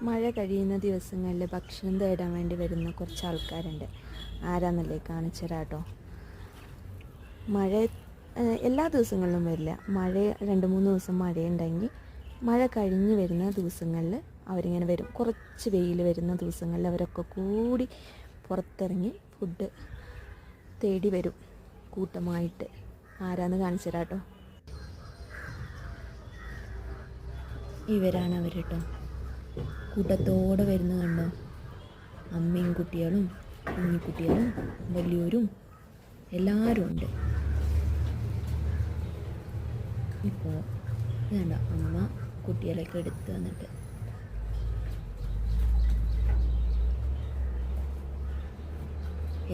മഴ കഴിയുന്ന ദിവസങ്ങളിൽ ഭക്ഷണം തേടാൻ വേണ്ടി വരുന്ന കുറച്ച് ആൾക്കാരുണ്ട്. ആരാന്നല്ലേ കാണിച്ചു തരാം കേട്ടോ. മഴ എല്ലാ ദിവസങ്ങളിലും വരില്ല. മഴ 2-3 ദിവസം മഴയുണ്ടെങ്കിൽ മഴ കഴിഞ്ഞ് വരുന്ന ദിവസങ്ങളിൽ അവരിങ്ങനെ വരും. കുറച്ച് വെയിൽ വരുന്ന ദിവസങ്ങളിൽ അവരൊക്കെ കൂടി പുറത്തിറങ്ങി ഫുഡ് തേടി വരും കൂട്ടമായിട്ട്. ആരാന്ന് കാണിച്ചു തരാം കേട്ടോ. ഇവരാണ് അവർ കേട്ടോ. കൂട്ടത്തോടെ വരുന്ന കണ്ടോ. അമ്മയും കുട്ടികളും കുഞ്ഞിക്കുട്ടികളും വലിയവരും എല്ലാവരും ഉണ്ട്. ഇപ്പോൾ വേണ്ട അമ്മ കുട്ടികളൊക്കെ എടുത്ത് വന്നിട്ട്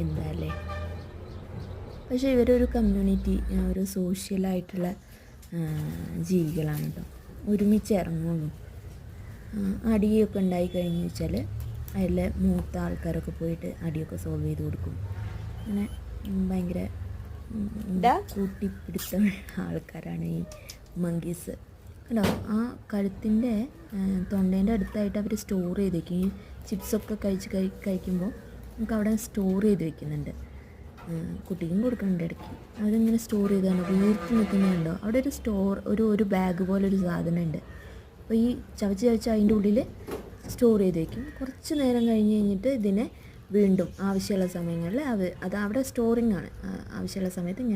എന്താല്ലേ. പക്ഷേ ഇവരൊരു കമ്മ്യൂണിറ്റി, ഒരു സോഷ്യലായിട്ടുള്ള ജീവികളാണ് കേട്ടോ. ഒരുമിച്ച് ഇറങ്ങുള്ളൂ. അടിയൊക്കെ ഉണ്ടായി കഴിഞ്ഞ് വെച്ചാൽ അതിൽ മൂത്ത ആൾക്കാരൊക്കെ പോയിട്ട് അടിയൊക്കെ സോൾവ് ചെയ്ത് കൊടുക്കും. അങ്ങനെ ഭയങ്കര കൂട്ടിപ്പിടുത്തമുള്ള ആൾക്കാരാണ് ഈ മങ്കീസ്. കണ്ടോ, ആ കഴുത്തിൻ്റെ തൊണ്ടേൻ്റെ അടുത്തായിട്ട് അവർ സ്റ്റോർ ചെയ്ത് വയ്ക്കും. ഈ ചിപ്സൊക്കെ കഴിക്കുമ്പോൾ നമുക്ക് അവിടെ സ്റ്റോർ ചെയ്ത് വെക്കുന്നുണ്ട്. കുട്ടിക്കും കൊടുക്കുന്നുണ്ട് ഇടയ്ക്ക്. അതിങ്ങനെ സ്റ്റോർ ചെയ്താണ് വീർത്ത് നിൽക്കുന്നുണ്ടോ. അവിടെ ഒരു ബാഗ് പോലെ ഒരു സാധനം ഉണ്ട്. അപ്പോൾ ഈ ചവച്ച് അതിൻ്റെ ഉള്ളിൽ സ്റ്റോർ ചെയ്ത് വയ്ക്കും. കുറച്ച് നേരം കഴിഞ്ഞിട്ട് ഇതിനെ വീണ്ടും ആവശ്യമുള്ള സമയങ്ങളിൽ അത് അവിടെ സ്റ്റോറിങ് ആണ്. ആവശ്യമുള്ള സമയത്ത് ഇങ്ങനെ